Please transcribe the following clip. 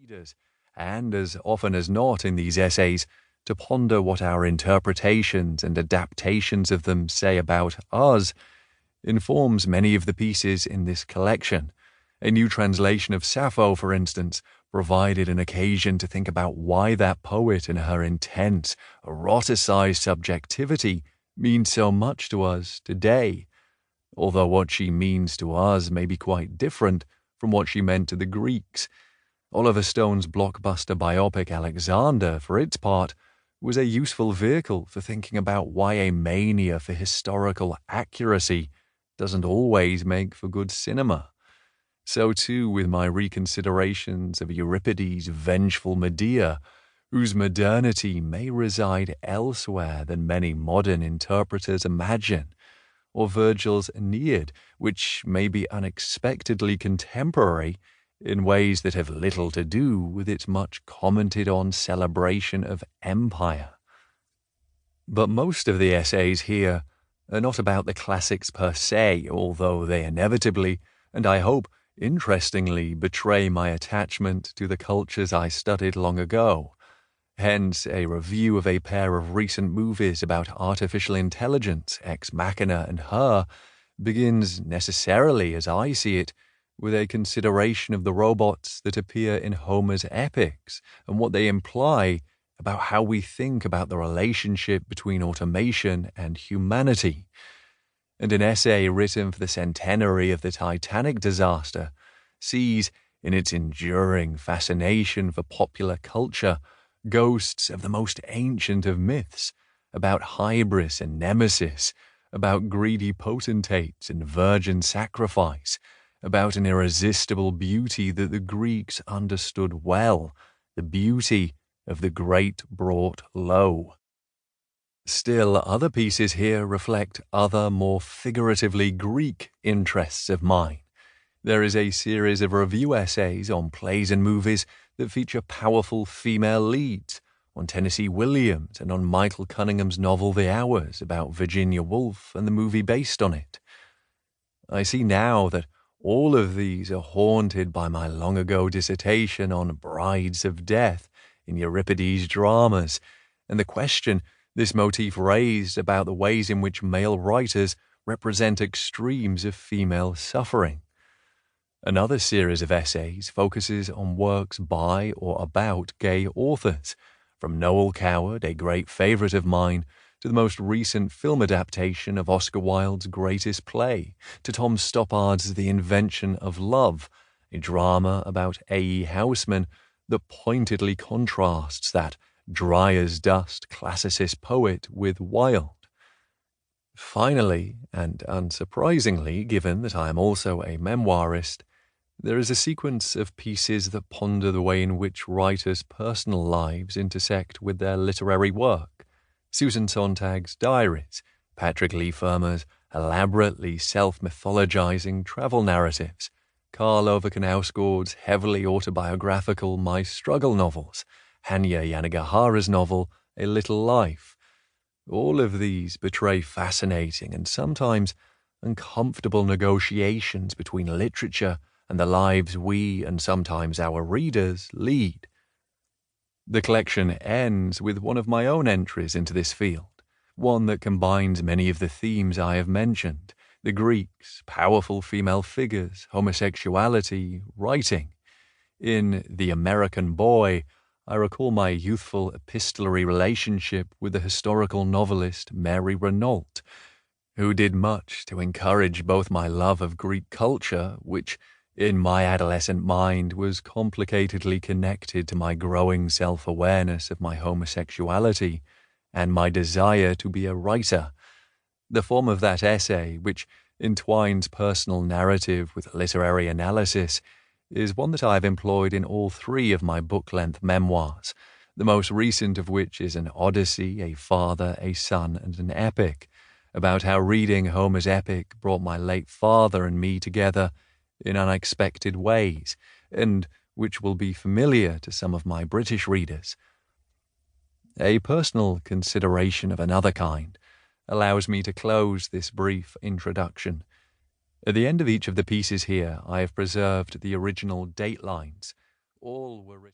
readers, and as often as not in these essays, to ponder what our interpretations and adaptations of them say about us, informs many of the pieces in this collection. A new translation of Sappho, for instance, provided an occasion to think about why that poet and her intense, eroticized subjectivity means so much to us today, although what she means to us may be quite different from what she meant to the Greeks. Oliver Stone's blockbuster biopic Alexander, for its part, was a useful vehicle for thinking about why a mania for historical accuracy doesn't always make for good cinema. So too with my reconsiderations of Euripides' vengeful Medea, whose modernity may reside elsewhere than many modern interpreters imagine, or Virgil's Aeneid, which may be unexpectedly contemporary in ways that have little to do with its much commented-on celebration of empire. But most of the essays here are not about the classics per se, although they inevitably, and I hope interestingly, betray my attachment to the cultures I studied long ago. Hence, a review of a pair of recent movies about artificial intelligence, Ex Machina and Her, begins necessarily, as I see it, with a consideration of the robots that appear in Homer's epics and what they imply about how we think about the relationship between automation and humanity. And an essay written for the centenary of the Titanic disaster sees, in its enduring fascination for popular culture, ghosts of the most ancient of myths, about hybris and nemesis, about greedy potentates and virgin sacrifice, about an irresistible beauty that the Greeks understood well, the beauty of the great brought low. Still, other pieces here reflect other, more figuratively Greek interests of mine. There is a series of review essays on plays and movies that feature powerful female leads, on Tennessee Williams and on Michael Cunningham's novel The Hours about Virginia Woolf and the movie based on it. I see now that all of these are haunted by my long-ago dissertation on brides of death in Euripides' dramas, and the question this motif raised about the ways in which male writers represent extremes of female suffering. Another series of essays focuses on works by or about gay authors, from Noël Coward, a great favorite of mine, to the most recent film adaptation of Oscar Wilde's greatest play, to Tom Stoppard's The Invention of Love, a drama about A.E. Housman that pointedly contrasts that dry-as-dust classicist poet with Wilde. Finally, and unsurprisingly, given that I am also a memoirist, there is a sequence of pieces that ponder the way in which writers' personal lives intersect with their literary work. Susan Sontag's diaries, Patrick Leigh Fermor's elaborately self-mythologizing travel narratives, Karl Ove Knausgaard's heavily autobiographical My Struggle novels, Hanya Yanagihara's novel, A Little Life. All of these betray fascinating and sometimes uncomfortable negotiations between literature and the lives we and sometimes our readers lead. The collection ends with one of my own entries into this field, one that combines many of the themes I have mentioned: the Greeks, powerful female figures, homosexuality, writing. In The American Boy, I recall my youthful epistolary relationship with the historical novelist Mary Renault, who did much to encourage both my love of Greek culture, which, in my adolescent mind, was complicatedly connected to my growing self-awareness of my homosexuality, and my desire to be a writer. The form of that essay, which entwines personal narrative with literary analysis, is one that I have employed in all three of my book-length memoirs, the most recent of which is an odyssey, a father, a son, and an epic, about how reading Homer's epic brought my late father and me together in unexpected ways, and which will be familiar to some of my British readers. A personal consideration of another kind allows me to close this brief introduction. At the end of each of the pieces here, I have preserved the original date lines. All were written